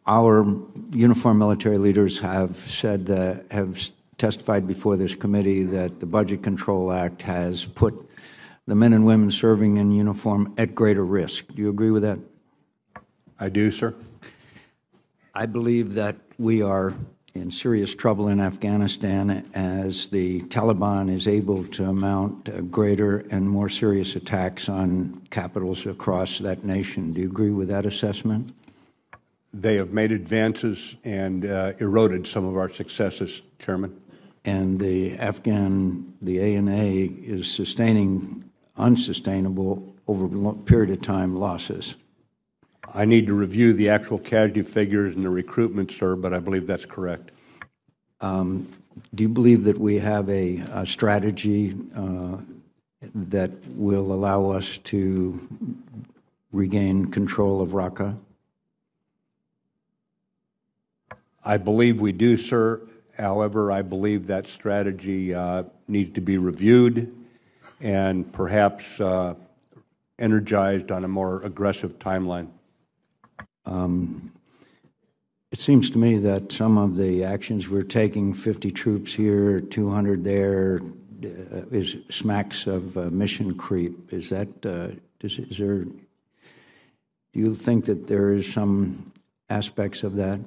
Our uniformed military leaders have said that, have testified before this committee that the Budget Control Act has put the men and women serving in uniform at greater risk. Do you agree with that? I do, sir. I believe that we are in serious trouble in Afghanistan as the Taliban is able to mount greater and more serious attacks on capitals across that nation. Do you agree with that assessment? They have made advances and eroded some of our successes, Chairman. And the ANA is sustaining unsustainable over a period of time losses. I need to review the actual casualty figures and the recruitment, sir, but I believe that's correct. Do you believe that we have a strategy that will allow us to regain control of Raqqa? I believe we do, sir. However, I believe that strategy needs to be reviewed and perhaps energized on a more aggressive timeline. It seems to me that some of the actions we're taking, 50 troops here, 200 there, is smacks of mission creep. Is that, do you think that there is some aspects of that?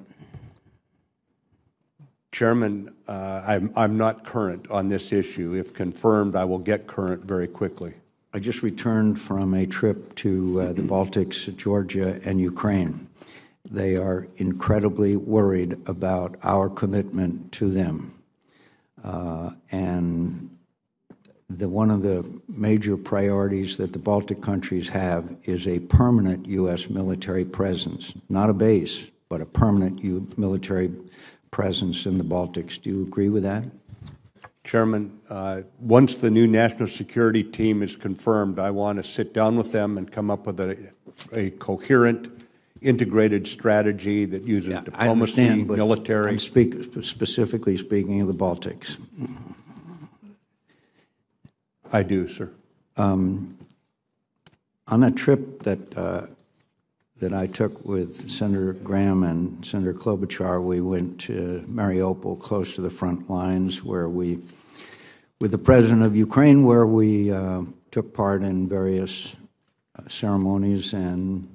Chairman, I'm not current on this issue. If confirmed, I will get current very quickly. I just returned from a trip to the Baltics, Georgia, and Ukraine. They are incredibly worried about our commitment to them. And one of the major priorities that the Baltic countries have is a permanent U.S. military presence, not a base, but a permanent military presence in the Baltics. Do you agree with that? Chairman, once the new national security team is confirmed, I want to sit down with them and come up with a coherent, integrated strategy that uses diplomacy, military. I'm specifically speaking of the Baltics. I do, sir. On that trip that I took with Senator Graham and Senator Klobuchar, we went to Mariupol, close to the front lines, where with the president of Ukraine, where we took part in various ceremonies and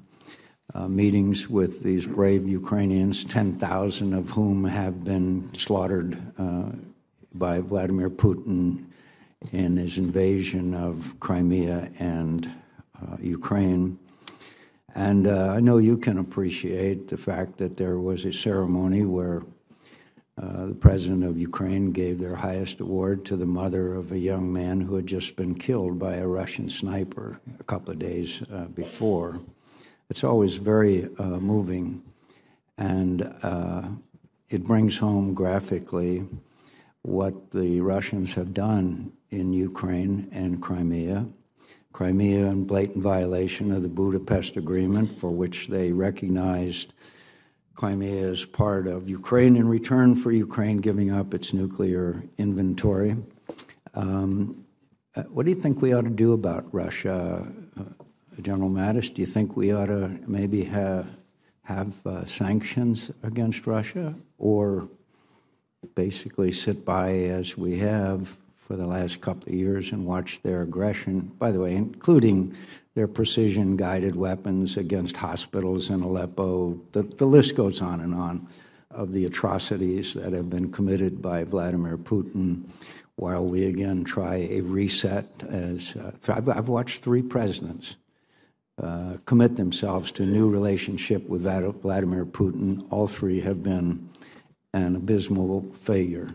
meetings with these brave Ukrainians, 10,000 of whom have been slaughtered by Vladimir Putin in his invasion of Crimea and Ukraine. And I know you can appreciate the fact that there was a ceremony where the president of Ukraine gave their highest award to the mother of a young man who had just been killed by a Russian sniper a couple of days before. It's always very moving, and it brings home graphically what the Russians have done in Ukraine and Crimea. Crimea in blatant violation of the Budapest Agreement, for which they recognized Crimea as part of Ukraine in return for Ukraine giving up its nuclear inventory. What do you think we ought to do about Russia, General Mattis? Do you think we ought to maybe have sanctions against Russia, or basically sit by as we have for the last couple of years and watch their aggression, by the way, including their precision-guided weapons against hospitals in Aleppo? The list goes on of the atrocities that have been committed by Vladimir Putin, while we again try a reset. I've watched 3 presidents commit themselves to a new relationship with Vladimir Putin. All 3 have been an abysmal failure.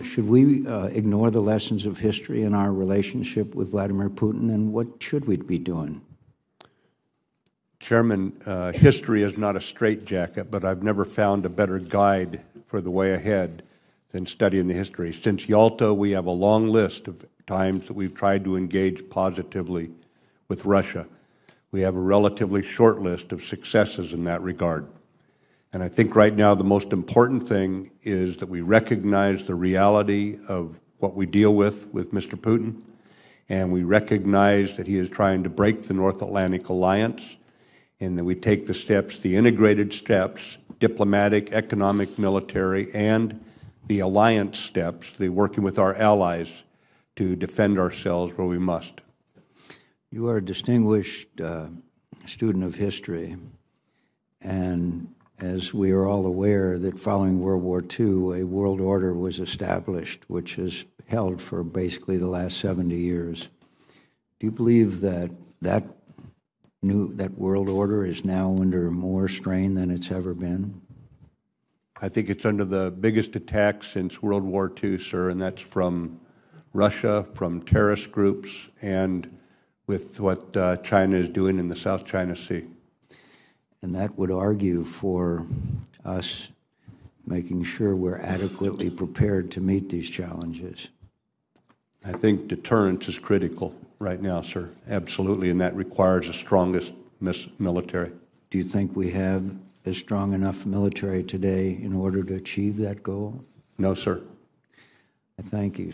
Should we ignore the lessons of history in our relationship with Vladimir Putin, and what should we be doing? Chairman, history is not a straitjacket, but I've never found a better guide for the way ahead than studying the history. Since Yalta, we have a long list of times that we've tried to engage positively with Russia. We have a relatively short list of successes in that regard. And I think right now the most important thing is that we recognize the reality of what we deal with Mr. Putin, and we recognize that he is trying to break the North Atlantic Alliance, and that we take the steps, the integrated steps, diplomatic, economic, military, and the alliance steps, the working with our allies to defend ourselves where we must. You are a distinguished student of history, and as we are all aware that following World War II, a world order was established, which has held for basically the last 70 years. Do you believe that that world order is now under more strain than it's ever been? I think it's under the biggest attack since World War II, sir, and that's from Russia, from terrorist groups, and with what China is doing in the South China Sea. And that would argue for us making sure we're adequately prepared to meet these challenges. I think deterrence is critical right now, sir, absolutely, and that requires the strongest military. Do you think we have a strong enough military today in order to achieve that goal? No, sir. I thank you.